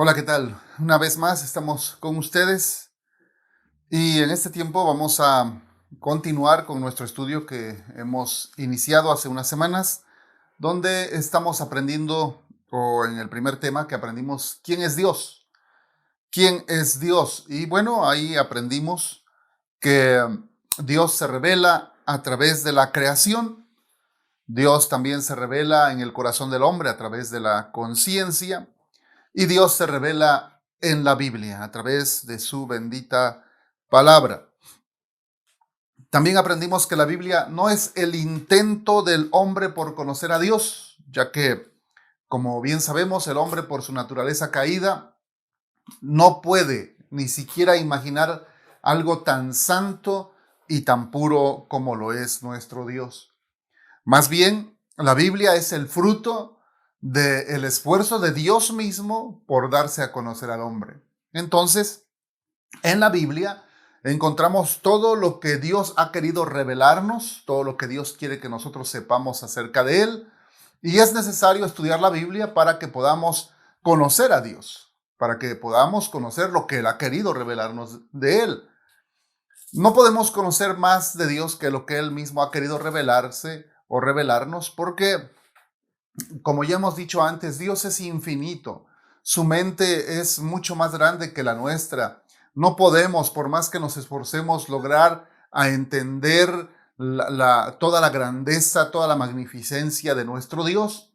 Hola, ¿qué tal? Una vez más estamos con ustedes y en este tiempo vamos a continuar con nuestro estudio que hemos iniciado hace unas semanas, donde estamos aprendiendo, o en el primer tema que aprendimos, ¿quién es Dios? ¿Quién es Dios? Y bueno, ahí aprendimos que Dios se revela a través de la creación. Dios también se revela en el corazón del hombre a través de la conciencia. Y Dios se revela en la Biblia a través de su bendita palabra. También aprendimos que la Biblia no es el intento del hombre por conocer a Dios, ya que, como bien sabemos, el hombre por su naturaleza caída no puede ni siquiera imaginar algo tan santo y tan puro como lo es nuestro Dios. Más bien, la Biblia es el fruto del esfuerzo de Dios mismo por darse a conocer al hombre. Entonces, en la Biblia encontramos todo lo que Dios ha querido revelarnos, todo lo que Dios quiere que nosotros sepamos acerca de Él. Y es necesario estudiar la Biblia para que podamos conocer a Dios, para que podamos conocer lo que Él ha querido revelarnos de Él. No podemos conocer más de Dios que lo que Él mismo ha querido revelarse o revelarnos, porque, como ya hemos dicho antes, Dios es infinito. Su mente es mucho más grande que la nuestra. No podemos, por más que nos esforcemos, lograr a entender toda la grandeza, toda la magnificencia de nuestro Dios.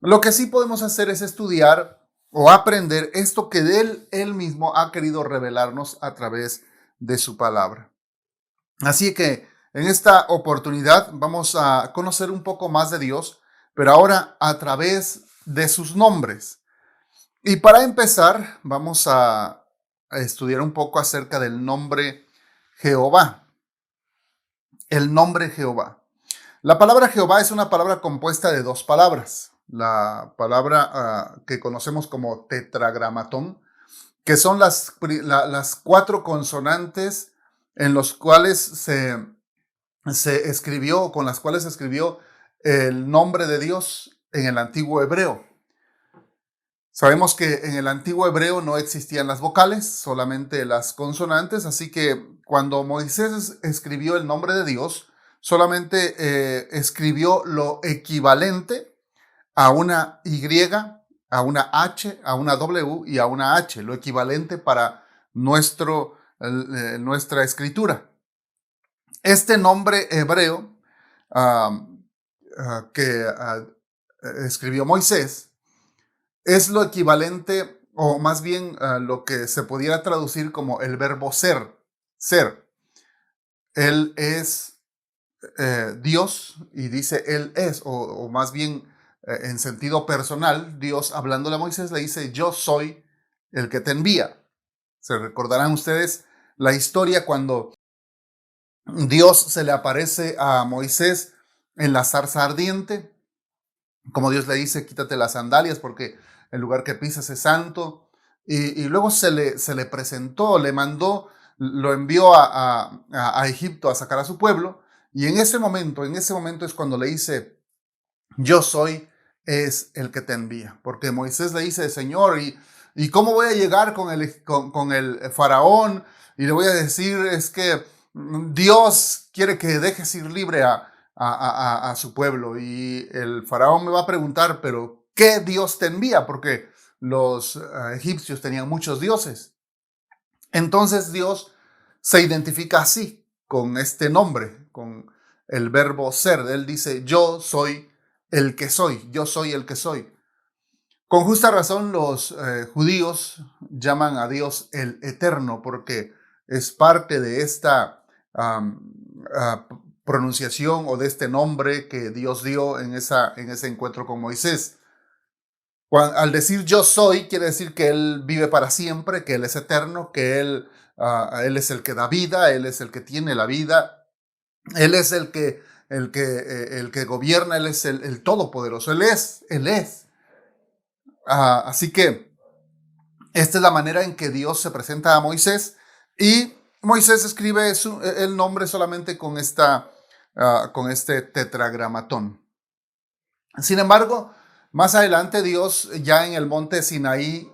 Lo que sí podemos hacer es estudiar o aprender esto que Él mismo ha querido revelarnos a través de su palabra. Así que en esta oportunidad vamos a conocer un poco más de Dios, pero ahora a través de sus nombres. Y para empezar, vamos a estudiar un poco acerca del nombre Jehová. El nombre Jehová. La palabra Jehová es una palabra compuesta de dos palabras. La palabra que conocemos como tetragramatón, que son las cuatro consonantes en los cuales se escribió, con las cuales se escribió el nombre de Dios en el antiguo hebreo. Sabemos que en el antiguo hebreo no existían las vocales, solamente las consonantes, así que cuando Moisés escribió el nombre de Dios, solamente escribió lo equivalente a una Y, a una H, a una W y a una H, lo equivalente para nuestra escritura. Este nombre hebreo que escribió Moisés es lo equivalente, o más bien lo que se pudiera traducir como el verbo ser, ser. Él es Dios y dice Él es, o más bien en sentido personal, Dios hablándole a Moisés le dice yo soy el que te envía. Se recordarán ustedes la historia cuando Dios se le aparece a Moisés en la zarza ardiente, como Dios le dice, quítate las sandalias porque el lugar que pisas es santo. Y luego se le presentó, le mandó, lo envió a Egipto a sacar a su pueblo. Y en ese momento es cuando le dice, yo soy, es el que te envía. Porque Moisés le dice, Señor, ¿y cómo voy a llegar con el faraón? Y le voy a decir, es que Dios quiere que dejes ir libre a su pueblo. Y el faraón me va a preguntar, pero ¿qué Dios te envía? Porque los egipcios tenían muchos dioses. Entonces Dios se identifica así, con este nombre, con el verbo ser. Él dice, yo soy el que soy, yo soy el que soy. Con justa razón los judíos llaman a Dios el Eterno porque es parte de esta um, pronunciación o de este nombre que Dios dio en ese encuentro con Moisés. Al decir yo soy, quiere decir que Él vive para siempre, que Él es eterno, que Él es el que da vida, Él es el que tiene la vida, Él es el que gobierna, Él es el todopoderoso, Él es. Así que esta es la manera en que Dios se presenta a Moisés y Moisés escribe el nombre solamente con este tetragramatón. Sin embargo, más adelante Dios ya en el monte Sinaí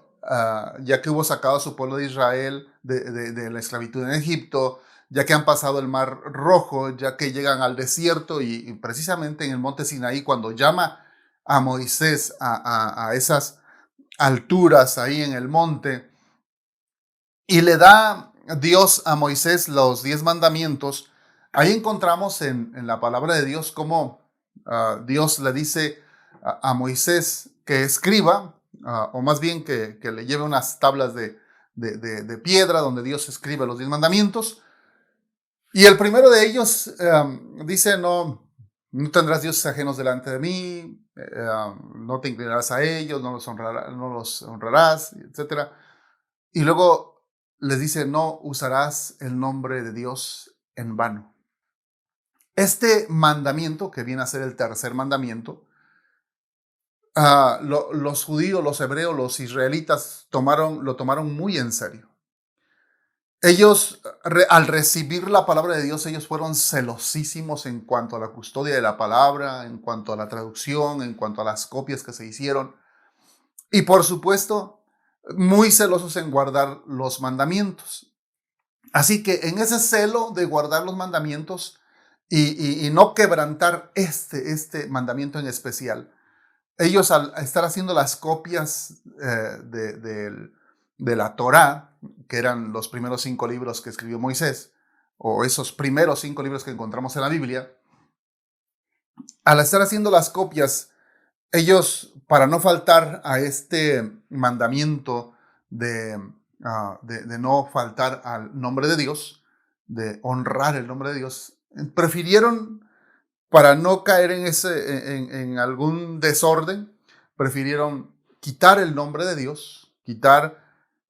ya que hubo sacado a su pueblo de Israel de la esclavitud en Egipto, ya que han pasado el Mar Rojo, ya que llegan al desierto y precisamente en el monte Sinaí, cuando llama a Moisés a esas alturas ahí en el monte, y le da Dios a Moisés los 10 mandamientos, ahí encontramos en la palabra de Dios cómo Dios le dice a Moisés que escriba, o más bien que le lleve unas tablas de piedra donde Dios escribe los 10 mandamientos. Y el primero de ellos dice, no tendrás dioses ajenos delante de mí, no te inclinarás a ellos, no los honrarás, etc. Y luego les dice, no usarás el nombre de Dios en vano. Este mandamiento, que viene a ser el tercer mandamiento, los judíos, los hebreos, los israelitas lo tomaron muy en serio. Ellos, al recibir la palabra de Dios, ellos fueron celosísimos en cuanto a la custodia de la palabra, en cuanto a la traducción, en cuanto a las copias que se hicieron. Y por supuesto, muy celosos en guardar los mandamientos. Así que en ese celo de guardar los mandamientos y no quebrantar este mandamiento en especial, ellos al estar haciendo las copias de la Torá, que eran los primeros 5 libros que escribió Moisés, o esos primeros 5 libros que encontramos en la Biblia, al estar haciendo las copias, ellos, para no faltar a este mandamiento de no faltar al nombre de Dios, de honrar el nombre de Dios, prefirieron, para no caer en algún desorden, prefirieron quitar el nombre de Dios, quitar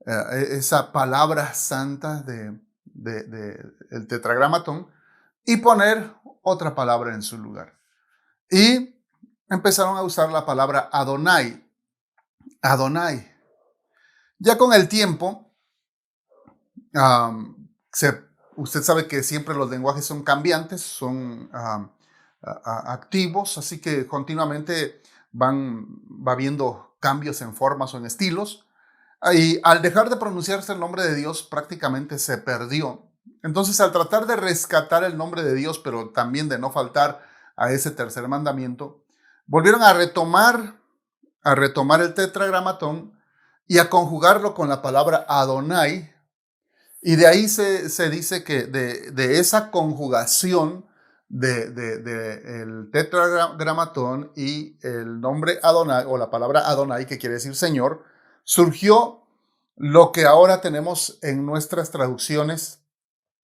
esa palabra santa el tetragramatón y poner otra palabra en su lugar. Y empezaron a usar la palabra Adonai. Adonai. Ya con el tiempo, usted sabe que siempre los lenguajes son cambiantes, son activos, así que continuamente va habiendo cambios en formas o en estilos. Y al dejar de pronunciarse el nombre de Dios, prácticamente se perdió. Entonces, al tratar de rescatar el nombre de Dios, pero también de no faltar a ese tercer mandamiento, volvieron a retomar el tetragramatón y a conjugarlo con la palabra Adonai. Y de ahí se dice que de esa conjugación el tetragramatón y el nombre Adonai, o la palabra Adonai, que quiere decir Señor, surgió lo que ahora tenemos en nuestras traducciones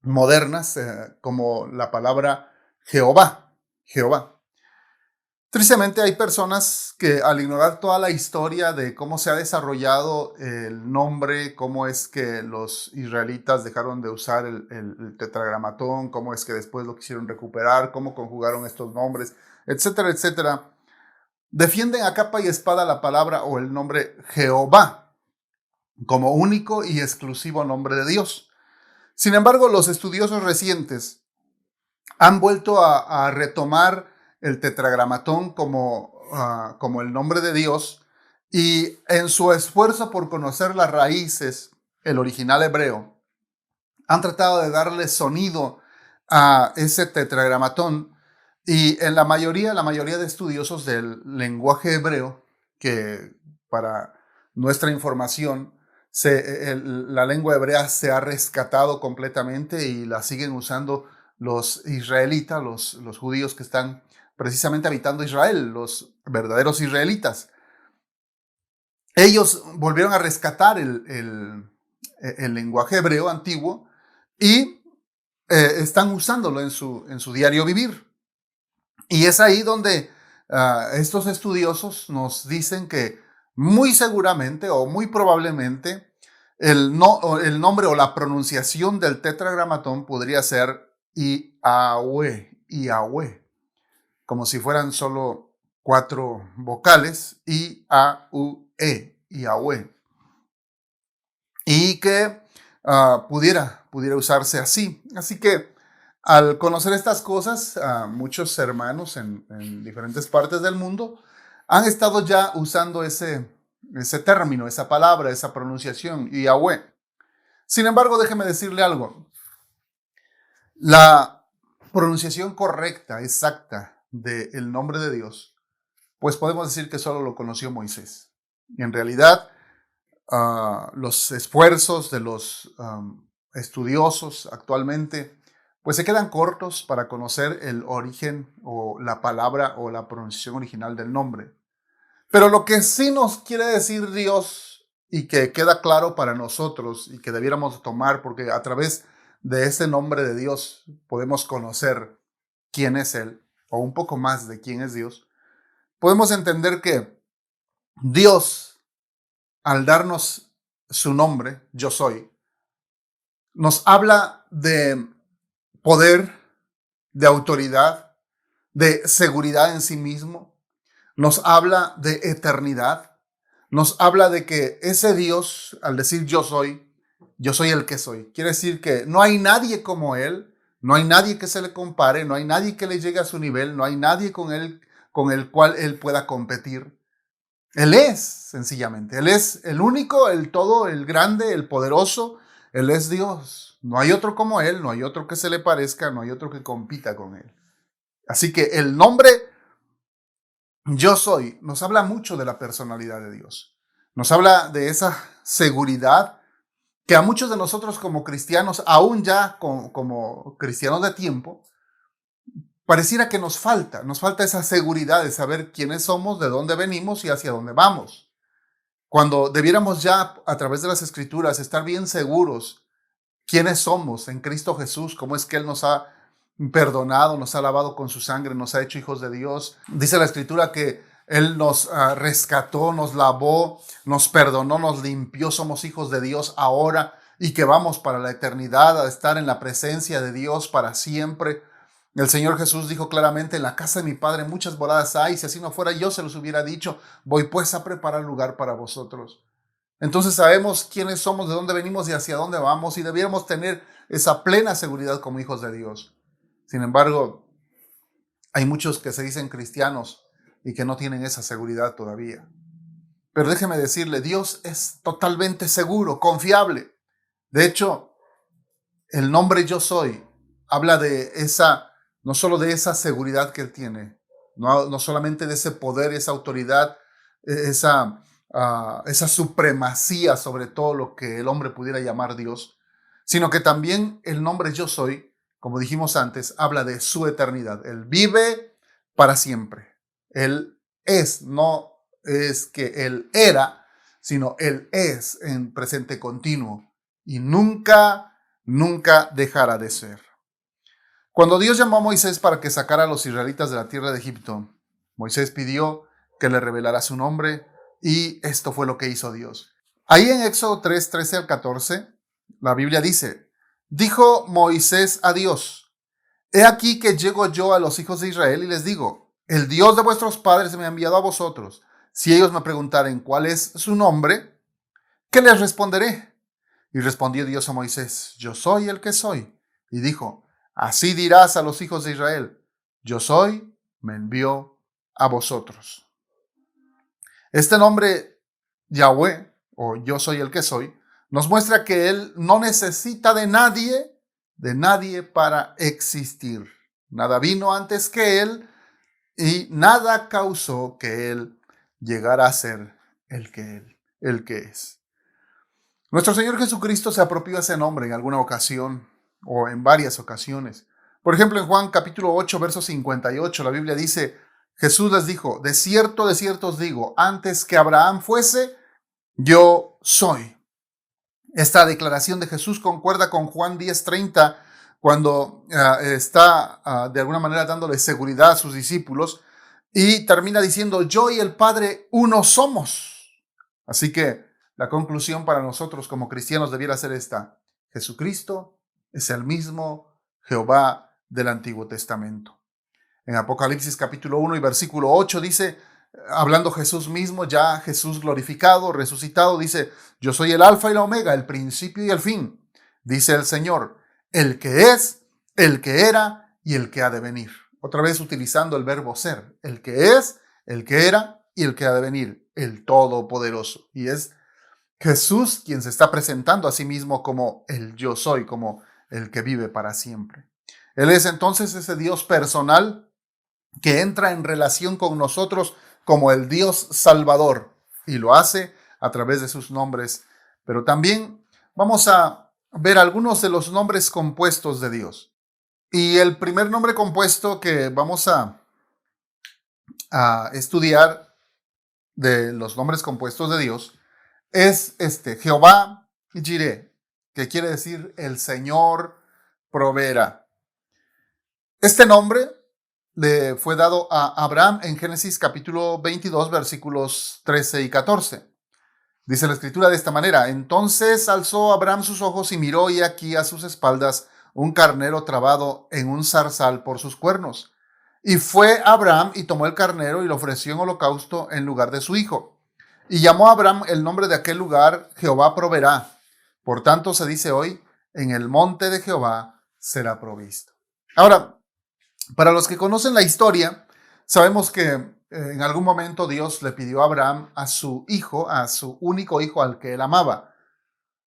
modernas como la palabra Jehová. Jehová. Tristemente hay personas que, al ignorar toda la historia de cómo se ha desarrollado el nombre, cómo es que los israelitas dejaron de usar el tetragramatón, cómo es que después lo quisieron recuperar, cómo conjugaron estos nombres, etcétera, etcétera, defienden a capa y espada la palabra o el nombre Jehová como único y exclusivo nombre de Dios. Sin embargo, los estudiosos recientes han vuelto a retomar el tetragramatón como el nombre de Dios, y en su esfuerzo por conocer las raíces, el original hebreo, han tratado de darle sonido a ese tetragramatón. Y en la mayoría de estudiosos del lenguaje hebreo, que para nuestra información, la lengua hebrea se ha rescatado completamente y la siguen usando los israelitas, los judíos que están precisamente habitando Israel, los verdaderos israelitas. Ellos volvieron a rescatar el lenguaje hebreo antiguo y están usándolo en su diario vivir. Y es ahí donde estos estudiosos nos dicen que muy seguramente o muy probablemente el nombre o la pronunciación del tetragramatón podría ser Yahweh, Yahweh, como si fueran solo 4 vocales, I-A-U-E, Yahweh. Y que pudiera usarse así. Así que al conocer estas cosas, muchos hermanos en diferentes partes del mundo han estado ya usando ese ese término, esa palabra, esa pronunciación, Yahweh. Sin embargo, déjeme decirle algo. La pronunciación correcta, exacta del nombre de Dios, pues podemos decir que solo lo conoció Moisés. Y en realidad, los esfuerzos de los estudiosos actualmente, pues se quedan cortos para conocer el origen o la palabra o la pronunciación original del nombre. Pero lo que sí nos quiere decir Dios y que queda claro para nosotros y que debiéramos tomar, porque a través de ese nombre de Dios podemos conocer quién es Él o un poco más de quién es Dios, podemos entender que Dios, al darnos su nombre, yo soy, nos habla de poder, de autoridad, de seguridad en sí mismo, nos habla de eternidad, nos habla de que ese Dios, al decir yo soy el que soy. Quiere decir que no hay nadie como Él, no hay nadie que se le compare, no hay nadie que le llegue a su nivel, no hay nadie con él, con el cual Él pueda competir. Él es, sencillamente. Él es el único, el todo, el grande, el poderoso. Él es Dios. No hay otro como Él, no hay otro que se le parezca, no hay otro que compita con Él. Así que el nombre yo soy nos habla mucho de la personalidad de Dios. Nos habla de esa seguridad que a muchos de nosotros como cristianos, aún ya como cristianos de tiempo, pareciera que nos falta esa seguridad de saber quiénes somos, de dónde venimos y hacia dónde vamos. Cuando debiéramos ya, a través de las Escrituras, estar bien seguros quiénes somos en Cristo Jesús, cómo es que Él nos ha perdonado, nos ha lavado con su sangre, nos ha hecho hijos de Dios. Dice la Escritura que Él nos rescató, nos lavó, nos perdonó, nos limpió, somos hijos de Dios ahora y que vamos para la eternidad a estar en la presencia de Dios para siempre. El Señor Jesús dijo claramente, en la casa de mi Padre muchas moradas hay, si así no fuera yo se los hubiera dicho, voy pues a preparar lugar para vosotros. Entonces sabemos quiénes somos, de dónde venimos y hacia dónde vamos y debiéramos tener esa plena seguridad como hijos de Dios. Sin embargo, hay muchos que se dicen cristianos y que no tienen esa seguridad todavía. Pero déjeme decirle, Dios es totalmente seguro, confiable. De hecho, el nombre yo soy habla de esa, no solo de esa seguridad que Él tiene, no solamente de ese poder, esa autoridad, esa supremacía sobre todo lo que el hombre pudiera llamar Dios, sino que también el nombre yo soy, como dijimos antes, habla de su eternidad. Él vive para siempre. Él es, no es que Él era, sino Él es en presente continuo y nunca dejará de ser. Cuando Dios llamó a Moisés para que sacara a los israelitas de la tierra de Egipto, Moisés pidió que le revelara su nombre y esto fue lo que hizo Dios. Ahí en Éxodo 3, 13 al 14, la Biblia dice, dijo Moisés a Dios, he aquí que llego yo a los hijos de Israel y les digo, el Dios de vuestros padres me ha enviado a vosotros. Si ellos me preguntaren cuál es su nombre, ¿qué les responderé? Y respondió Dios a Moisés, yo soy el que soy. Y dijo, así dirás a los hijos de Israel, yo soy, me envió a vosotros. Este nombre, Yahweh, o yo soy el que soy, nos muestra que Él no necesita de nadie para existir. Nada vino antes que Él y nada causó que Él llegara a ser el que es. Nuestro Señor Jesucristo se apropió ese nombre en alguna ocasión o en varias ocasiones. Por ejemplo, en Juan capítulo 8, verso 58, la Biblia dice, Jesús les dijo, de cierto os digo, antes que Abraham fuese, yo soy. Esta declaración de Jesús concuerda con Juan 10:30, cuando está de alguna manera dándole seguridad a sus discípulos y termina diciendo, yo y el Padre uno somos. Así que la conclusión para nosotros como cristianos debiera ser esta: Jesucristo es el mismo Jehová del Antiguo Testamento. En Apocalipsis capítulo 1 y versículo 8 dice, hablando Jesús mismo, ya Jesús glorificado, resucitado, dice, yo soy el alfa y la omega, el principio y el fin. Dice el Señor, el que es, el que era y el que ha de venir. Otra vez utilizando el verbo ser, el que es, el que era y el que ha de venir. el Todopoderoso. Y es Jesús quien se está presentando a sí mismo como el yo soy, como el que vive para siempre. Él es entonces ese Dios personal que entra en relación con nosotros como el Dios Salvador, y lo hace a través de sus nombres. Pero también vamos a ver algunos de los nombres compuestos de Dios. Y el primer nombre compuesto que vamos a estudiar de los nombres compuestos de Dios es Jehová Jireh, que quiere decir el Señor proveerá. Este nombre le fue dado a Abraham en Génesis capítulo 22, versículos 13 y 14. Dice la escritura de esta manera: entonces alzó Abraham sus ojos y miró, y aquí a sus espaldas un carnero trabado en un zarzal por sus cuernos. Y fue Abraham y tomó el carnero y lo ofreció en holocausto en lugar de su hijo. Y llamó a Abraham el nombre de aquel lugar Jehová proveerá. Por tanto se dice hoy, en el monte de Jehová será provisto. Ahora, para los que conocen la historia, sabemos que en algún momento Dios le pidió a Abraham a su hijo, a su único hijo al que él amaba.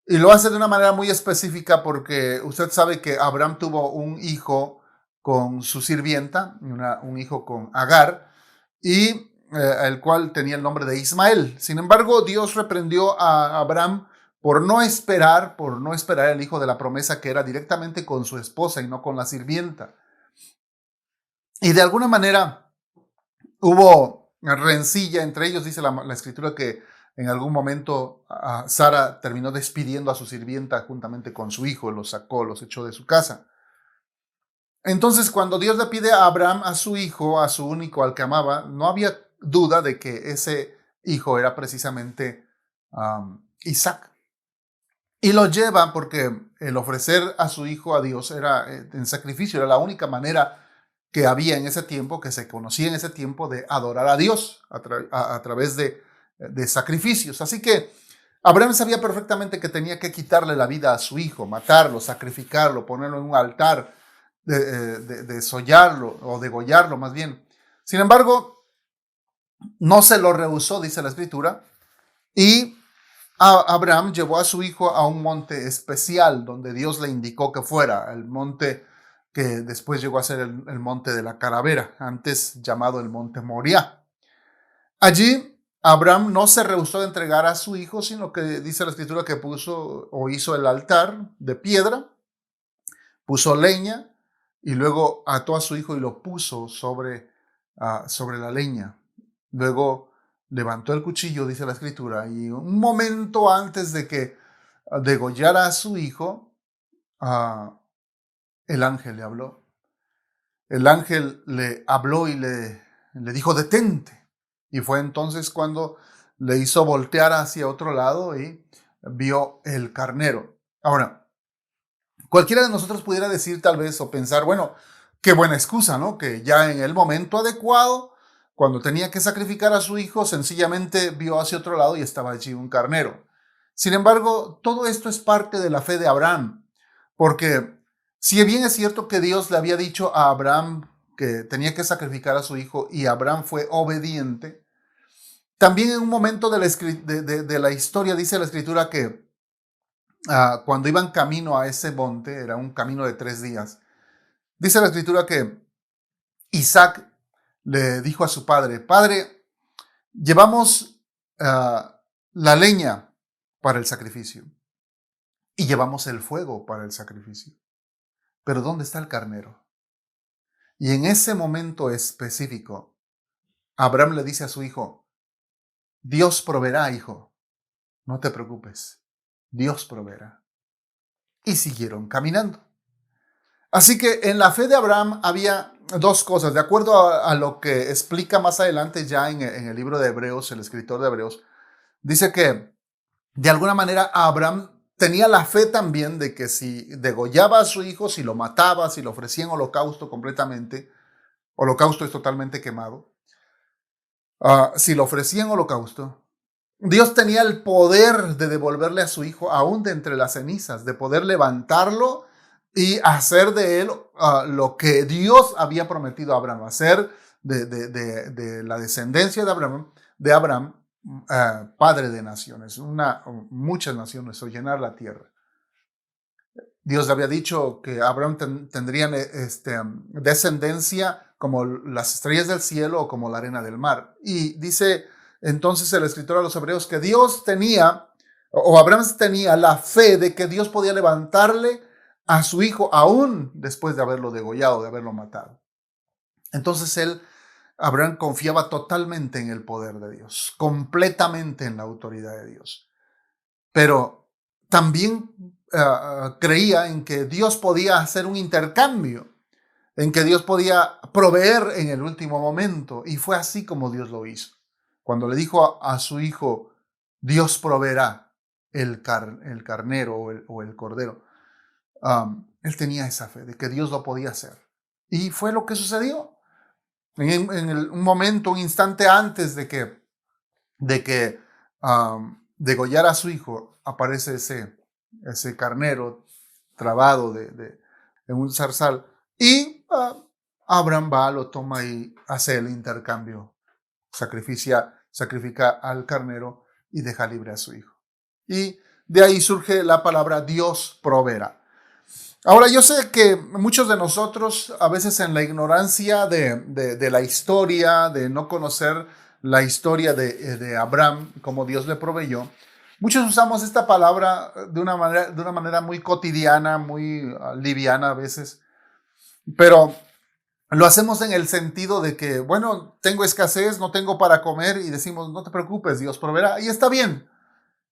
Y lo hace de una manera muy específica porque usted sabe que Abraham tuvo un hijo con su sirvienta, un hijo con Agar, y el cual tenía el nombre de Ismael. Sin embargo, Dios reprendió a Abraham por no esperar el hijo de la promesa, que era directamente con su esposa y no con la sirvienta. Y de alguna manera hubo rencilla entre ellos. Dice la escritura que en algún momento Sara terminó despidiendo a su sirvienta juntamente con su hijo, los sacó, los echó de su casa. Entonces, cuando Dios le pide a Abraham a su hijo, a su único, al que amaba, no había duda de que ese hijo era precisamente Isaac. Y lo lleva porque el ofrecer a su hijo a Dios era en sacrificio, era la única manera que había en ese tiempo, que se conocía en ese tiempo, de adorar a Dios a través de sacrificios. Así que Abraham sabía perfectamente que tenía que quitarle la vida a su hijo, matarlo, sacrificarlo, ponerlo en un altar, desollarlo o degollarlo más bien. Sin embargo, no se lo rehusó, dice la escritura, y Abraham llevó a su hijo a un monte especial donde Dios le indicó que fuera, el monte que después llegó a ser el monte de la calavera, antes llamado el monte Moriah. Allí Abraham no se rehusó de entregar a su hijo, sino que dice la escritura que puso o hizo el altar de piedra, puso leña y luego ató a su hijo y lo puso sobre la leña. Luego levantó el cuchillo, dice la escritura, y un momento antes de que degollara a su hijo, el ángel le habló. El ángel le habló y le dijo: detente. Y fue entonces cuando le hizo voltear hacia otro lado y vio el carnero. Ahora, cualquiera de nosotros pudiera decir tal vez o pensar, bueno, qué buena excusa, ¿no? Que ya en el momento adecuado, cuando tenía que sacrificar a su hijo, sencillamente vio hacia otro lado y estaba allí un carnero. Sin embargo, todo esto es parte de la fe de Abraham, porque si bien es cierto que Dios le había dicho a Abraham que tenía que sacrificar a su hijo y Abraham fue obediente, también en un momento de la historia dice la escritura que cuando iban camino a ese monte, era un camino de 3 días, dice la escritura que Isaac le dijo a su padre: Padre, llevamos la leña para el sacrificio y llevamos el fuego para el sacrificio, pero ¿dónde está el carnero? Y en ese momento específico, Abraham le dice a su hijo: Dios proveerá, hijo, no te preocupes, Dios proveerá. Y siguieron caminando. Así que en la fe de Abraham había dos cosas. De acuerdo a lo que explica más adelante ya en el libro de Hebreos, el escritor de Hebreos, dice que de alguna manera Abraham tenía la fe también de que si degollaba a su hijo, si lo mataba, si lo ofrecía en holocausto completamente, holocausto es totalmente quemado, si lo ofrecía en holocausto, Dios tenía el poder de devolverle a su hijo aún de entre las cenizas, de poder levantarlo y hacer de él lo que Dios había prometido a Abraham, hacer de la descendencia de Abraham padre de naciones, muchas naciones, o llenar la tierra. Dios le había dicho que Abraham tendría descendencia como las estrellas del cielo o como la arena del mar. Y dice entonces el escritor a los hebreos que Dios tenía, o Abraham tenía la fe de que Dios podía levantarle a su hijo aún después de haberlo degollado, de haberlo matado. Entonces Abraham confiaba totalmente en el poder de Dios, completamente en la autoridad de Dios. Pero también creía en que Dios podía hacer un intercambio, en que Dios podía proveer en el último momento. Y fue así como Dios lo hizo. Cuando le dijo a su hijo, Dios proveerá el carnero o el cordero, él tenía esa fe de que Dios lo podía hacer. Y fue lo que sucedió. Un momento, un instante antes de que degollara a su hijo, aparece ese carnero trabado en un zarzal. Y Abraham va, lo toma y hace el intercambio. Sacrifica al carnero y deja libre a su hijo. Y de ahí surge la palabra Dios proveerá. Ahora, yo sé que muchos de nosotros, a veces en la ignorancia de la historia, de no conocer la historia de Abraham, como Dios le proveyó, muchos usamos esta palabra de una manera muy cotidiana, muy liviana a veces, pero lo hacemos en el sentido de que, bueno, tengo escasez, no tengo para comer y decimos, no te preocupes, Dios proveerá. Y está bien.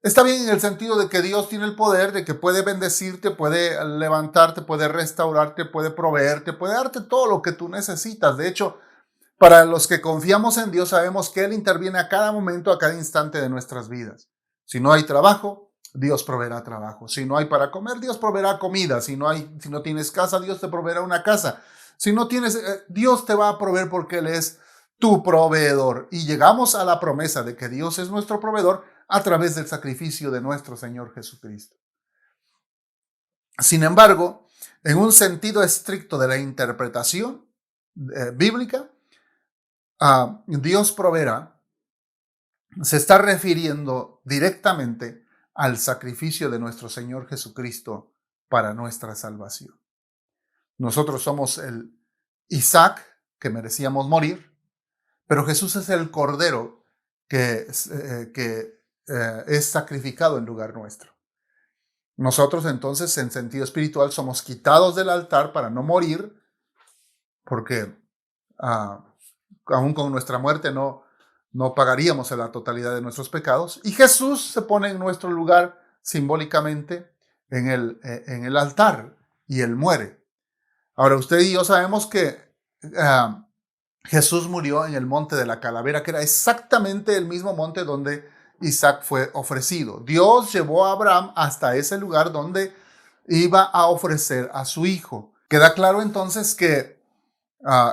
Está bien en el sentido de que Dios tiene el poder, de que puede bendecirte, puede levantarte, puede restaurarte, puede proveerte, puede darte todo lo que tú necesitas. De hecho, para los que confiamos en Dios, sabemos que Él interviene a cada momento, a cada instante de nuestras vidas. Si no hay trabajo, Dios proveerá trabajo. Si no hay para comer, Dios proveerá comida. Si no tienes casa, Dios te proveerá una casa. Si no tienes, Dios te va a proveer porque Él es tu proveedor. Y llegamos a la promesa de que Dios es nuestro proveedor a través del sacrificio de nuestro Señor Jesucristo. Sin embargo, en un sentido estricto de la interpretación bíblica, Dios proveerá se está refiriendo directamente al sacrificio de nuestro Señor Jesucristo para nuestra salvación. Nosotros somos el Isaac que merecíamos morir, pero Jesús es el Cordero que es sacrificado en lugar nuestro. Nosotros entonces, en sentido espiritual, somos quitados del altar para no morir, porque aún con nuestra muerte no pagaríamos la totalidad de nuestros pecados. Y Jesús se pone en nuestro lugar simbólicamente en el altar y Él muere. Ahora, usted y yo sabemos que Jesús murió en el monte de la calavera, que era exactamente el mismo monte donde Isaac fue ofrecido. Dios llevó a Abraham hasta ese lugar donde iba a ofrecer a su hijo. Queda claro entonces que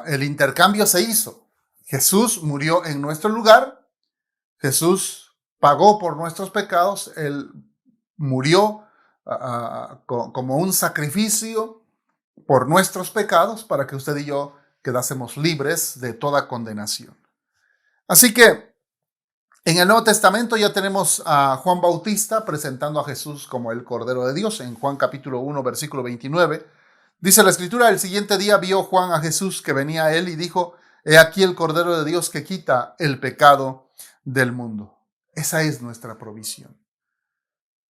el intercambio se hizo. Jesús murió en nuestro lugar. Jesús pagó por nuestros pecados. Él murió como un sacrificio por nuestros pecados para que usted y yo quedásemos libres de toda condenación. Así que en el Nuevo Testamento ya tenemos a Juan Bautista presentando a Jesús como el Cordero de Dios. En Juan capítulo 1, versículo 29, dice la Escritura: el siguiente día vio Juan a Jesús que venía a él y dijo: he aquí el Cordero de Dios que quita el pecado del mundo. Esa es nuestra provisión.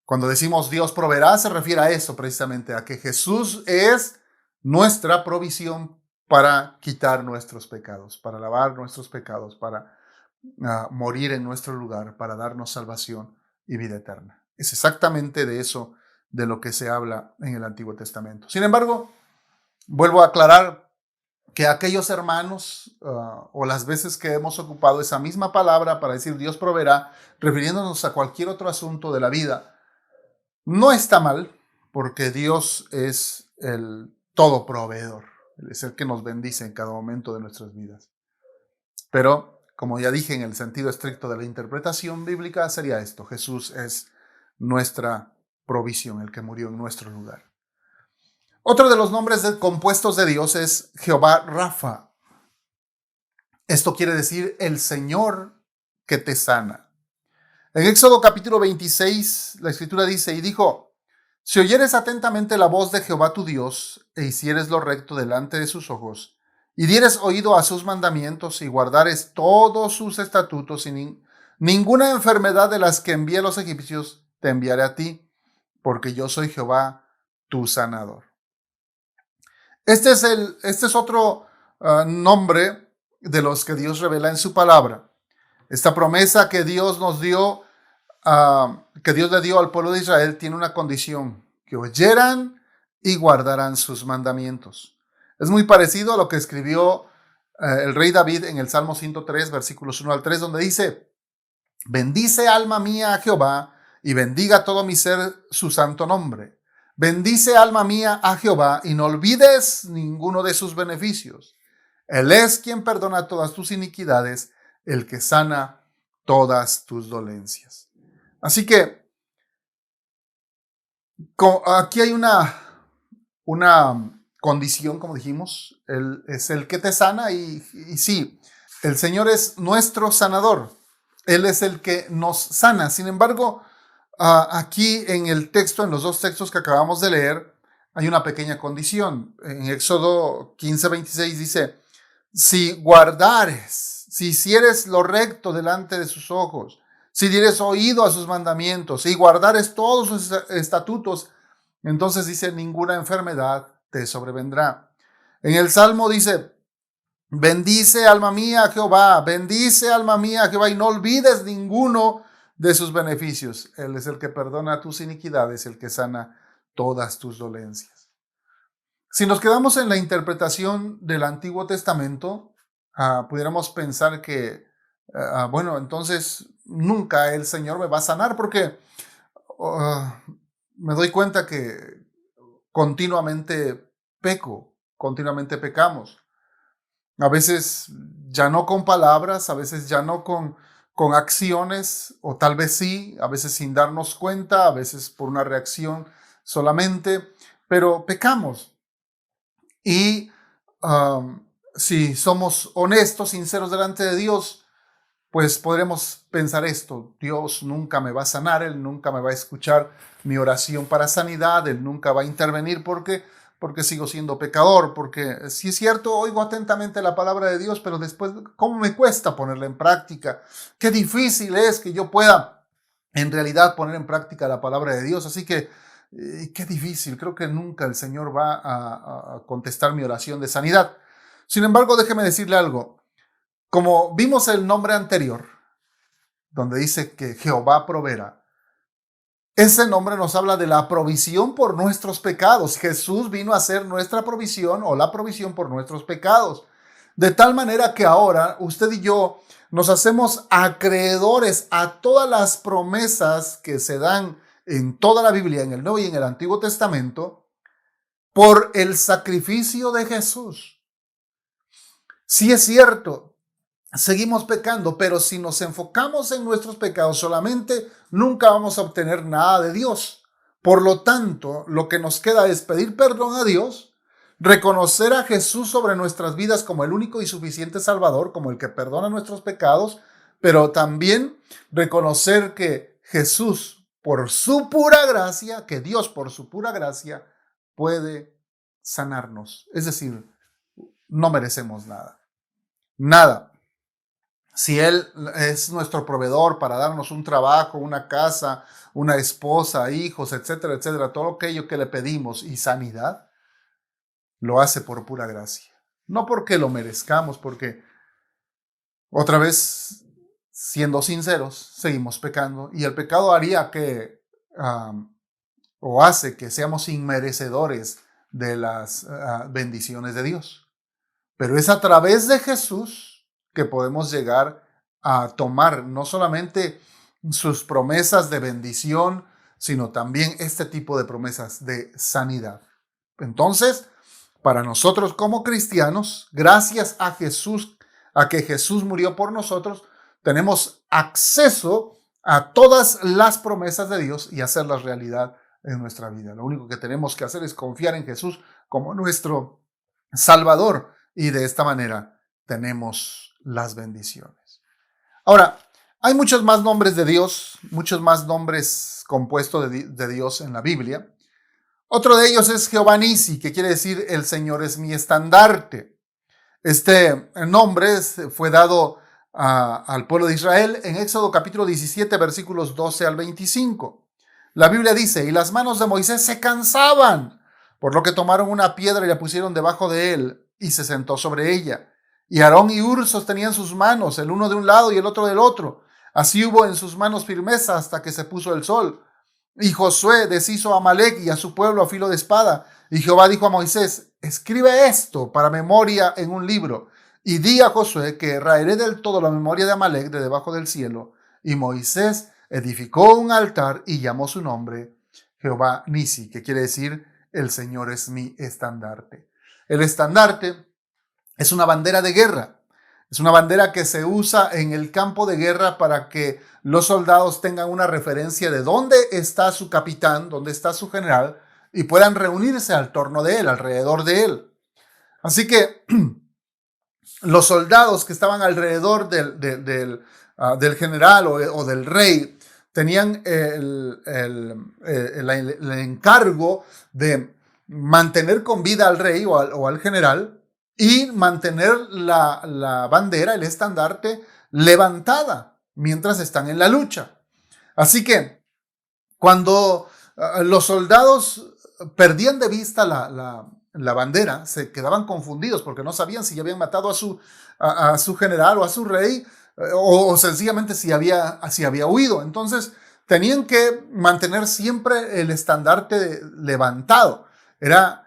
Cuando decimos Dios proveerá, se refiere a eso precisamente, a que Jesús es nuestra provisión para quitar nuestros pecados, para lavar nuestros pecados, para morir en nuestro lugar, para darnos salvación y vida eterna. Es exactamente de eso de lo que se habla en el Antiguo Testamento. Sin embargo, vuelvo a aclarar que aquellos hermanos o las veces que hemos ocupado esa misma palabra para decir Dios proveerá, refiriéndonos a cualquier otro asunto de la vida, no está mal, porque Dios es el todo proveedor, es el que nos bendice en cada momento de nuestras vidas. Pero, como ya dije, en el sentido estricto de la interpretación bíblica sería esto: Jesús es nuestra provisión, el que murió en nuestro lugar. Otro de los nombres compuestos de Dios es Jehová Rafa. Esto quiere decir el Señor que te sana. En Éxodo capítulo 26, la escritura dice, y dijo, si oyeres atentamente la voz de Jehová tu Dios, e hicieres lo recto delante de sus ojos, y dieres oído a sus mandamientos, y guardares todos sus estatutos, y ninguna enfermedad de las que envié a los egipcios te enviaré a ti, porque yo soy Jehová tu sanador. Este es otro nombre de los que Dios revela en su palabra. Esta promesa que Dios nos dio, que Dios le dio al pueblo de Israel, tiene una condición: que oyeran y guardaran sus mandamientos. Es muy parecido a lo que escribió el rey David en el Salmo 103, versículos 1 al 3, donde dice, bendice alma mía a Jehová, y bendiga todo mi ser su santo nombre. Bendice alma mía a Jehová, y no olvides ninguno de sus beneficios. Él es quien perdona todas tus iniquidades, el que sana todas tus dolencias. Así que aquí hay una condición, como dijimos. Él es el que te sana y sí, el Señor es nuestro sanador. Él es el que nos sana. Sin embargo, aquí en el texto, en los dos textos que acabamos de leer, hay una pequeña condición. En Éxodo 15:26 dice, si guardares, si hicieres lo recto delante de sus ojos, si dieres oído a sus mandamientos, si guardares todos sus estatutos, entonces dice, ninguna enfermedad te sobrevendrá. En el Salmo dice, bendice alma mía a Jehová, bendice alma mía a Jehová, y no olvides ninguno de sus beneficios. Él es el que perdona tus iniquidades, el que sana todas tus dolencias. Si nos quedamos en la interpretación del Antiguo Testamento, pudiéramos pensar que, bueno, entonces nunca el Señor me va a sanar, porque me doy cuenta que continuamente peco, continuamente pecamos. A veces ya no con palabras, a veces ya no con acciones, o tal vez sí, a veces sin darnos cuenta, a veces por una reacción solamente, pero pecamos. Y si somos honestos, sinceros delante de Dios, pues podremos pensar esto: Dios nunca me va a sanar, Él nunca me va a escuchar mi oración para sanidad, Él nunca va a intervenir porque sigo siendo pecador, porque sí es cierto, oigo atentamente la palabra de Dios, pero después, ¿cómo me cuesta ponerla en práctica? Qué difícil es que yo pueda en realidad poner en práctica la palabra de Dios, así que qué difícil, creo que nunca el Señor va a contestar mi oración de sanidad. Sin embargo, déjeme decirle algo. Como vimos el nombre anterior, donde dice que Jehová proveerá, ese nombre nos habla de la provisión por nuestros pecados. Jesús vino a ser nuestra provisión, o la provisión por nuestros pecados. De tal manera que ahora usted y yo nos hacemos acreedores a todas las promesas que se dan en toda la Biblia, en el Nuevo y en el Antiguo Testamento, por el sacrificio de Jesús. Sí es cierto, seguimos pecando, pero si nos enfocamos en nuestros pecados solamente, nunca vamos a obtener nada de Dios. Por lo tanto, lo que nos queda es pedir perdón a Dios, reconocer a Jesús sobre nuestras vidas como el único y suficiente Salvador, como el que perdona nuestros pecados, pero también reconocer que Jesús, por su pura gracia, que Dios por su pura gracia puede sanarnos. Es decir, no merecemos nada. Nada. Si Él es nuestro proveedor para darnos un trabajo, una casa, una esposa, hijos, etcétera, etcétera, todo aquello que le pedimos y sanidad, lo hace por pura gracia. No porque lo merezcamos, porque otra vez, siendo sinceros, seguimos pecando, y el pecado haría que, o hace que seamos inmerecedores de las bendiciones de Dios. Pero es a través de Jesús que podemos llegar a tomar no solamente sus promesas de bendición, sino también este tipo de promesas de sanidad. Entonces, para nosotros como cristianos, gracias a Jesús, a que Jesús murió por nosotros, tenemos acceso a todas las promesas de Dios y hacerlas realidad en nuestra vida. Lo único que tenemos que hacer es confiar en Jesús como nuestro Salvador, y de esta manera tenemos las bendiciones. Ahora, Hay muchos más nombres de Dios, muchos más nombres compuestos de Dios en la Biblia. Otro de ellos es Jehová Nisi, que quiere decir el Señor es mi estandarte. Este nombre fue dado al pueblo de Israel en Éxodo capítulo 17, versículos 12 al 25. La Biblia dice, y las manos de Moisés se cansaban, por lo que tomaron una piedra y la pusieron debajo de él, y se sentó sobre ella. Y Aarón y Hur sostenían sus manos, el uno de un lado y el otro del otro. Así hubo en sus manos firmeza hasta que se puso el sol. Y Josué deshizo a Amalec y a su pueblo a filo de espada. Y Jehová dijo a Moisés, escribe esto para memoria en un libro. Y di a Josué que raeré del todo la memoria de Amalec de debajo del cielo. Y Moisés edificó un altar y llamó su nombre Jehová Nisi, que quiere decir el Señor es mi estandarte. El estandarte es una bandera de guerra. Es una bandera que se usa en el campo de guerra para que los soldados tengan una referencia de dónde está su capitán, dónde está su general, y puedan reunirse al torno de él, alrededor de él. Así que los soldados que estaban alrededor del general o del rey tenían el encargo de mantener con vida al rey o al general, y mantener la bandera, el estandarte, levantada mientras están en la lucha. Así que cuando los soldados perdían de vista la bandera, se quedaban confundidos porque no sabían si habían matado a su general o a su rey, o sencillamente si había huido. Entonces tenían que mantener siempre el estandarte levantado. Era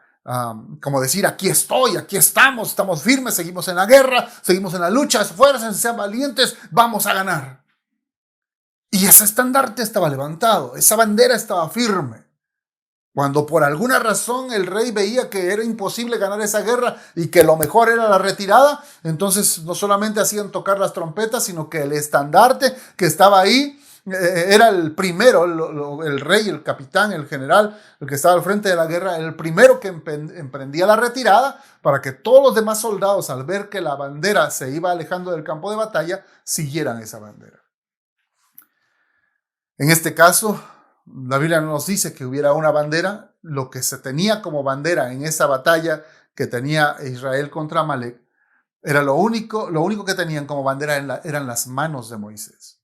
como decir, aquí estoy, aquí estamos firmes, seguimos en la guerra, seguimos en la lucha, esfuércense, sean valientes, vamos a ganar. Y ese estandarte estaba levantado, esa bandera estaba firme. Cuando por alguna razón el rey veía que era imposible ganar esa guerra y que lo mejor era la retirada, entonces no solamente hacían tocar las trompetas, sino que el estandarte que estaba ahí era el primero, el rey, el capitán, el general, el que estaba al frente de la guerra, el primero que emprendía la retirada para que todos los demás soldados, al ver que la bandera se iba alejando del campo de batalla, siguieran esa bandera. En este caso, la Biblia no nos dice que hubiera una bandera. Lo que se tenía como bandera en esa batalla que tenía Israel contra Amalec era lo único que tenían como bandera eran las manos de Moisés.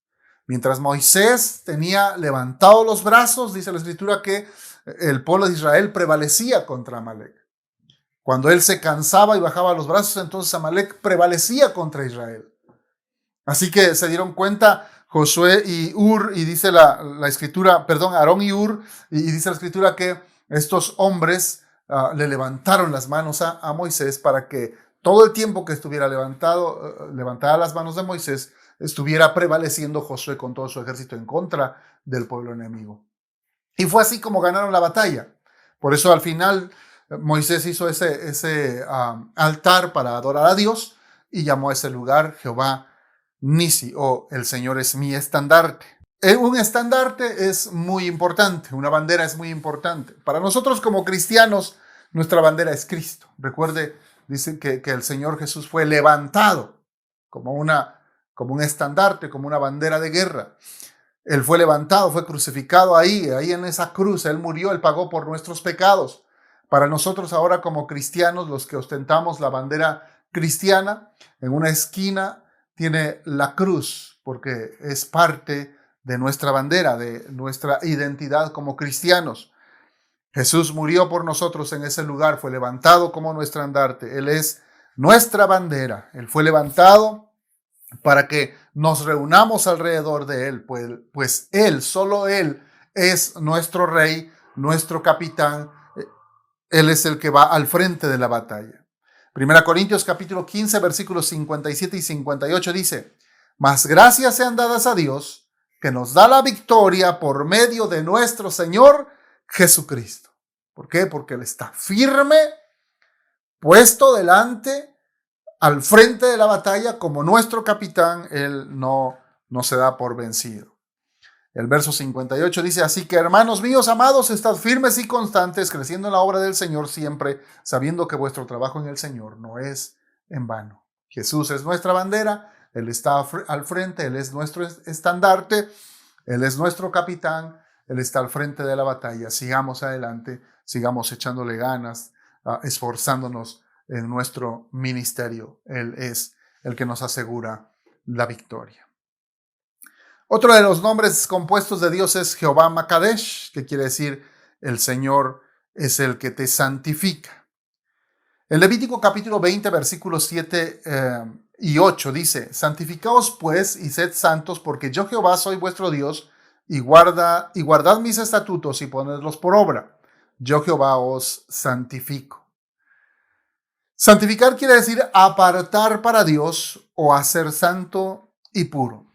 Mientras Moisés tenía levantados los brazos, dice la Escritura que el pueblo de Israel prevalecía contra Amalec. Cuando él se cansaba y bajaba los brazos, entonces Amalec prevalecía contra Israel. Así que se dieron cuenta Josué y Hur, y dice la Escritura, Aarón y Hur, y dice la Escritura que estos hombres le levantaron las manos a Moisés para que todo el tiempo que estuviera levantadas las manos de Moisés, estuviera prevaleciendo Josué con todo su ejército en contra del pueblo enemigo. Y fue así como ganaron la batalla. Por eso al final Moisés hizo ese altar para adorar a Dios y llamó a ese lugar Jehová Nisi, o el Señor es mi estandarte. Un estandarte es muy importante, una bandera es muy importante. Para nosotros como cristianos, nuestra bandera es Cristo. Recuerde, dice que el Señor Jesús fue levantado como un estandarte, como una bandera de guerra. Él fue levantado, fue crucificado ahí en esa cruz. Él murió, Él pagó por nuestros pecados. Para nosotros ahora como cristianos, los que ostentamos la bandera cristiana, en una esquina tiene la cruz, porque es parte de nuestra bandera, de nuestra identidad como cristianos. Jesús murió por nosotros en ese lugar, fue levantado como nuestro estandarte. Él es nuestra bandera. Él fue levantado para que nos reunamos alrededor de Él, pues Él, solo Él, es nuestro rey, nuestro capitán. Él es el que va al frente de la batalla. 1 Corintios capítulo 15, versículos 57 y 58 dice, mas gracias sean dadas a Dios, que nos da la victoria por medio de nuestro Señor Jesucristo. ¿Por qué? Porque Él está firme, puesto delante, al frente de la batalla, como nuestro capitán. Él no se da por vencido. El verso 58 dice, así que hermanos míos amados, estad firmes y constantes, creciendo en la obra del Señor siempre, sabiendo que vuestro trabajo en el Señor no es en vano. Jesús es nuestra bandera, Él está al frente, Él es nuestro estandarte, Él es nuestro capitán, Él está al frente de la batalla. Sigamos adelante, sigamos echándole ganas, esforzándonos en nuestro ministerio. Él es el que nos asegura la victoria. Otro de los nombres compuestos de Dios es Jehová Makadesh, que quiere decir el Señor es el que te santifica. En Levítico capítulo 20, versículos 7 y 8 dice: santificaos pues y sed santos, porque yo Jehová soy vuestro Dios, y guardad mis estatutos y ponedlos por obra. Yo Jehová os santifico. Santificar quiere decir apartar para Dios o hacer santo y puro.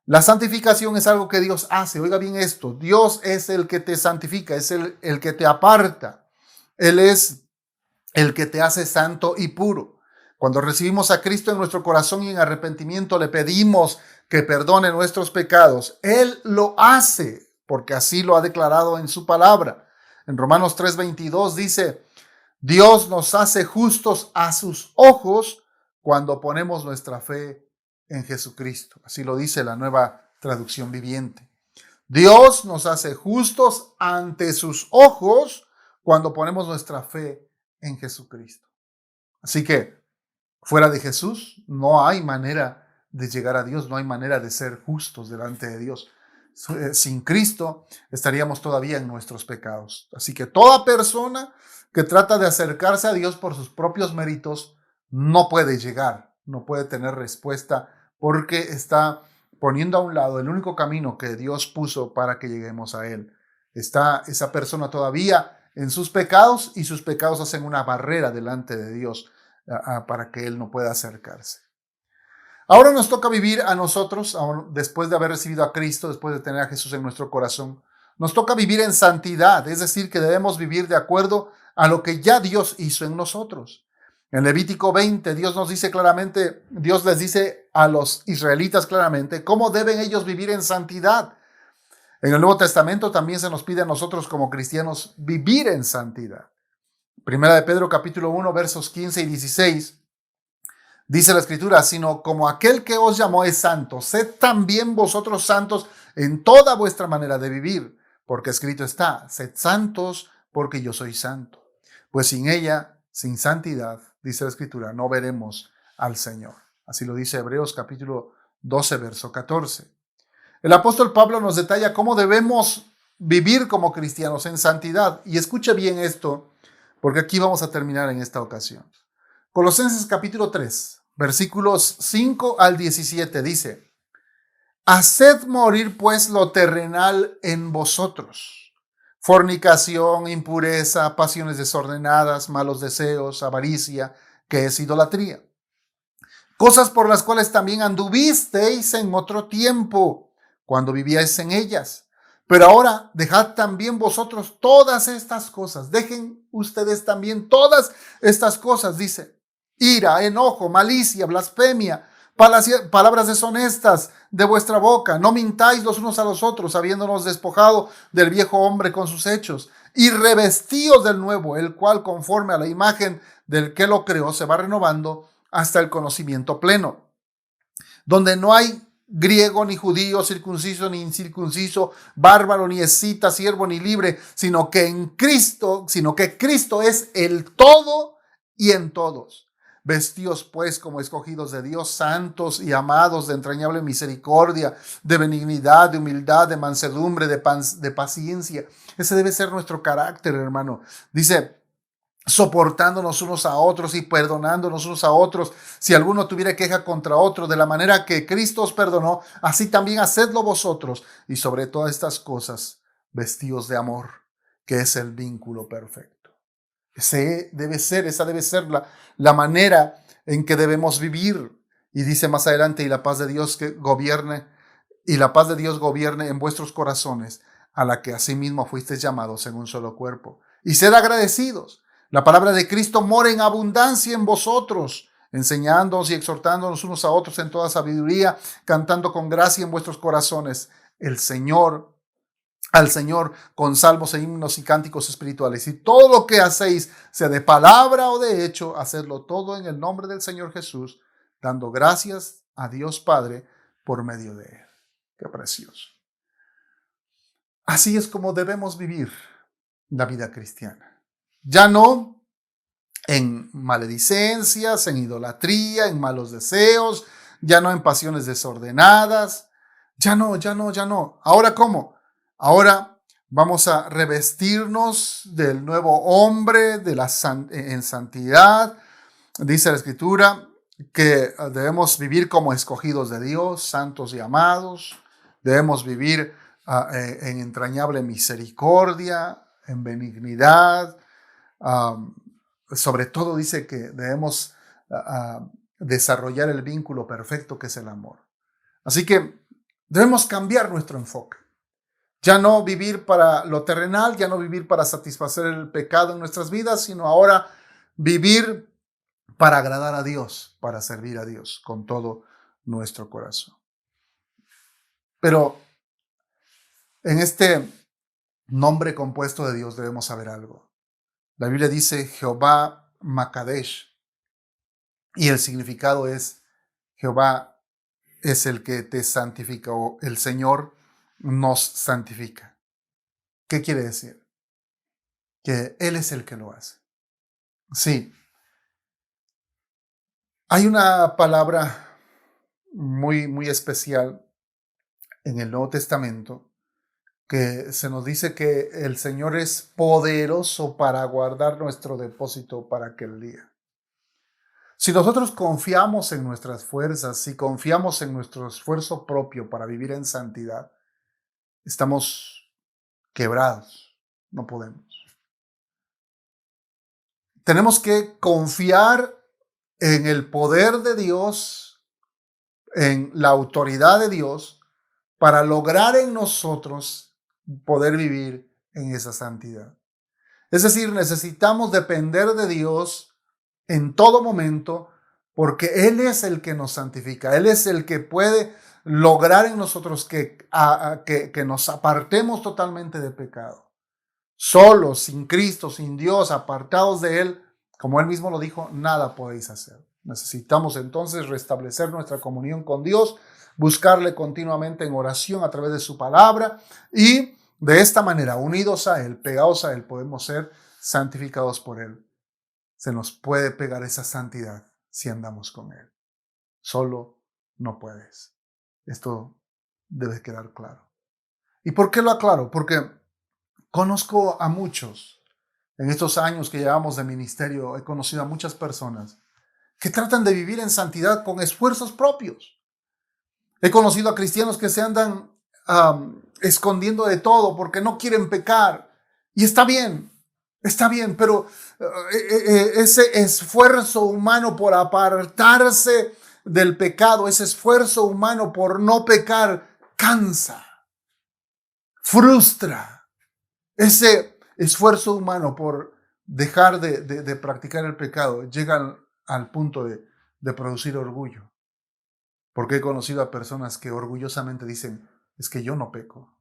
La santificación es algo que Dios hace. Oiga bien esto, Dios es el que te santifica, es el que te aparta. Él es el que te hace santo y puro. Cuando recibimos a Cristo en nuestro corazón y en arrepentimiento le pedimos que perdone nuestros pecados, Él lo hace porque así lo ha declarado en su palabra. En Romanos 3:22 dice: Dios nos hace justos a sus ojos cuando ponemos nuestra fe en Jesucristo. Así lo dice la Nueva Traducción Viviente. Dios nos hace justos ante sus ojos cuando ponemos nuestra fe en Jesucristo. Así que fuera de Jesús no hay manera de llegar a Dios, no hay manera de ser justos delante de Dios. Sin Cristo estaríamos todavía en nuestros pecados. Así que toda persona que trata de acercarse a Dios por sus propios méritos no puede llegar, no puede tener respuesta, porque está poniendo a un lado el único camino que Dios puso para que lleguemos a Él. Está esa persona todavía en sus pecados y sus pecados hacen una barrera delante de Dios para que Él no pueda acercarse. Ahora nos toca vivir a nosotros, después de haber recibido a Cristo, después de tener a Jesús en nuestro corazón, nos toca vivir en santidad, es decir, que debemos vivir de acuerdo a lo que ya Dios hizo en nosotros. En Levítico 20, Dios nos dice claramente, Dios les dice a los israelitas claramente cómo deben ellos vivir en santidad. En el Nuevo Testamento también se nos pide a nosotros como cristianos vivir en santidad. Primera de Pedro capítulo 1, versos 15 y 16. Dice la Escritura: sino como aquel que os llamó es santo, sed también vosotros santos en toda vuestra manera de vivir, porque escrito está: sed santos porque yo soy santo. Pues sin ella, sin santidad, dice la Escritura, no veremos al Señor. Así lo dice Hebreos capítulo 12, verso 14. El apóstol Pablo nos detalla cómo debemos vivir como cristianos en santidad. Y escuche bien esto, porque aquí vamos a terminar en esta ocasión. Colosenses capítulo 3, versículos 5 al 17 dice: haced morir pues lo terrenal en vosotros: fornicación, impureza, pasiones desordenadas, malos deseos, avaricia, que es idolatría. Cosas por las cuales también anduvisteis en otro tiempo, cuando vivíais en ellas. Pero ahora dejad también vosotros todas estas cosas. Dejen ustedes también todas estas cosas, dice: ira, enojo, malicia, blasfemia, palabras deshonestas de vuestra boca. No mintáis los unos a los otros, habiéndonos despojado del viejo hombre con sus hechos, y revestíos del nuevo, el cual conforme a la imagen del que lo creó se va renovando hasta el conocimiento pleno, donde no hay griego ni judío, circunciso ni incircunciso, bárbaro ni escita, siervo ni libre, sino que Cristo es el todo y en todos. Vestíos pues como escogidos de Dios, santos y amados, de entrañable misericordia, de benignidad, de humildad, de mansedumbre, de paciencia. Ese debe ser nuestro carácter, hermano. Dice: soportándonos unos a otros y perdonándonos unos a otros, si alguno tuviera queja contra otro, de la manera que Cristo os perdonó, así también hacedlo vosotros. Y sobre todas estas cosas, vestíos de amor, que es el vínculo perfecto. Esa debe ser la manera en que debemos vivir. Y dice más adelante: y la paz de Dios gobierne en vuestros corazones, a la que asimismo fuisteis llamados en un solo cuerpo. Y sed agradecidos. La palabra de Cristo mora en abundancia en vosotros, enseñándonos y exhortándonos unos a otros en toda sabiduría, cantando con gracia en vuestros corazones al Señor con salmos e himnos y cánticos espirituales. Y todo lo que hacéis, sea de palabra o de hecho, hacedlo todo en el nombre del Señor Jesús, dando gracias a Dios Padre por medio de Él. Qué precioso. Así es como debemos vivir la vida cristiana. Ya no en maledicencias, en idolatría, en malos deseos, ya no en pasiones desordenadas. Ya no. ¿Ahora cómo? Ahora vamos a revestirnos del nuevo hombre en santidad. Dice la Escritura que debemos vivir como escogidos de Dios, santos y amados. Debemos vivir en entrañable misericordia, en benignidad. Sobre todo dice que debemos desarrollar el vínculo perfecto que es el amor. Así que debemos cambiar nuestro enfoque. Ya no vivir para lo terrenal, ya no vivir para satisfacer el pecado en nuestras vidas, sino ahora vivir para agradar a Dios, para servir a Dios con todo nuestro corazón. Pero en este nombre compuesto de Dios debemos saber algo. La Biblia dice Jehová Makadesh, y el significado es Jehová es el que te santifica, o el Señor nos santifica. ¿Qué quiere decir? Que Él es el que lo hace. Sí. Hay una palabra muy especial en el Nuevo Testamento que se nos dice que el Señor es poderoso para guardar nuestro depósito para aquel día. Si nosotros confiamos en nuestras fuerzas, si confiamos en nuestro esfuerzo propio para vivir en santidad, estamos quebrados, no podemos. Tenemos que confiar en el poder de Dios, en la autoridad de Dios, para lograr en nosotros poder vivir en esa santidad. Es decir, necesitamos depender de Dios en todo momento, porque Él es el que nos santifica. Él es el que puede lograr en nosotros que nos apartemos totalmente de pecado. Solos, sin Cristo, sin Dios, apartados de Él, como Él mismo lo dijo, nada podéis hacer. Necesitamos entonces restablecer nuestra comunión con Dios, buscarle continuamente en oración a través de su palabra, y de esta manera, unidos a Él, pegados a Él, podemos ser santificados por Él. Se nos puede pegar esa santidad si andamos con Él. Solo no puedes. Esto debe quedar claro. ¿Y por qué lo aclaro? Porque conozco a muchos. En estos años que llevamos de ministerio, he conocido a muchas personas que tratan de vivir en santidad con esfuerzos propios. He conocido a cristianos que se andan escondiendo de todo porque no quieren pecar. Y está bien, pero ese esfuerzo humano por apartarse del pecado, ese esfuerzo humano por no pecar, cansa, frustra. Ese esfuerzo humano por dejar de practicar el pecado llega al punto de producir orgullo. Porque he conocido a personas que orgullosamente dicen, es que yo no peco.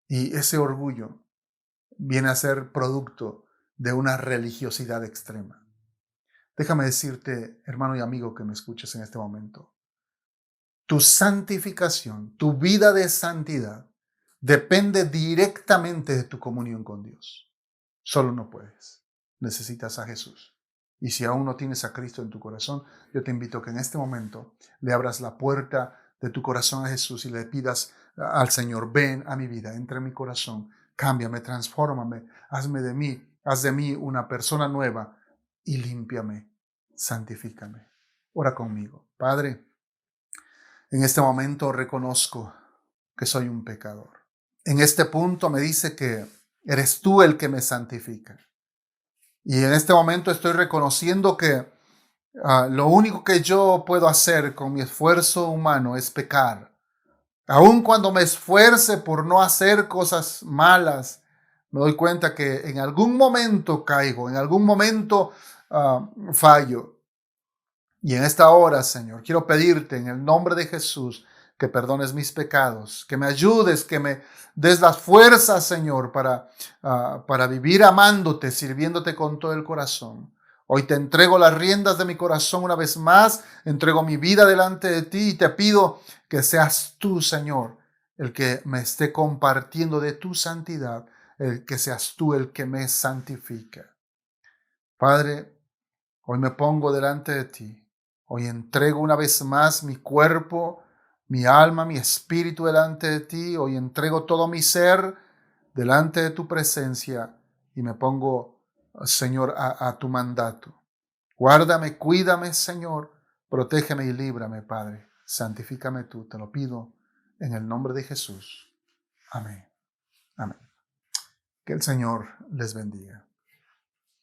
Y ese orgullo viene a ser producto de una religiosidad extrema. Déjame decirte, hermano y amigo que me escuches en este momento, tu santificación, tu vida de santidad, depende directamente de tu comunión con Dios. Solo no puedes. Necesitas a Jesús. Y si aún no tienes a Cristo en tu corazón, yo te invito a que en este momento le abras la puerta de tu corazón a Jesús y le pidas al Señor, ven a mi vida, entra en mi corazón, cámbiame, transfórmame, haz de mí una persona nueva y límpiame, santifícame. Ora conmigo. Padre, en este momento reconozco que soy un pecador. En este punto me dice que eres tú el que me santifica. Y en este momento estoy reconociendo que lo único que yo puedo hacer con mi esfuerzo humano es pecar. Aun cuando me esfuerce por no hacer cosas malas, me doy cuenta que en algún momento caigo, en algún momento fallo. Y en esta hora, Señor, quiero pedirte en el nombre de Jesús que perdones mis pecados, que me ayudes, que me des las fuerzas, Señor, para vivir amándote, sirviéndote con todo el corazón. Hoy te entrego las riendas de mi corazón una vez más, entrego mi vida delante de ti y te pido que seas tú, Señor, el que me esté compartiendo de tu santidad, el que seas tú el que me santifica. Padre, hoy me pongo delante de ti. Hoy entrego una vez más mi cuerpo, mi alma, mi espíritu delante de ti. Hoy entrego todo mi ser delante de tu presencia y me pongo, Señor, a tu mandato. Guárdame, cuídame, Señor. Protégeme y líbrame, Padre. Santifícame tú, te lo pido en el nombre de Jesús. Amén. Amén. Que el Señor les bendiga.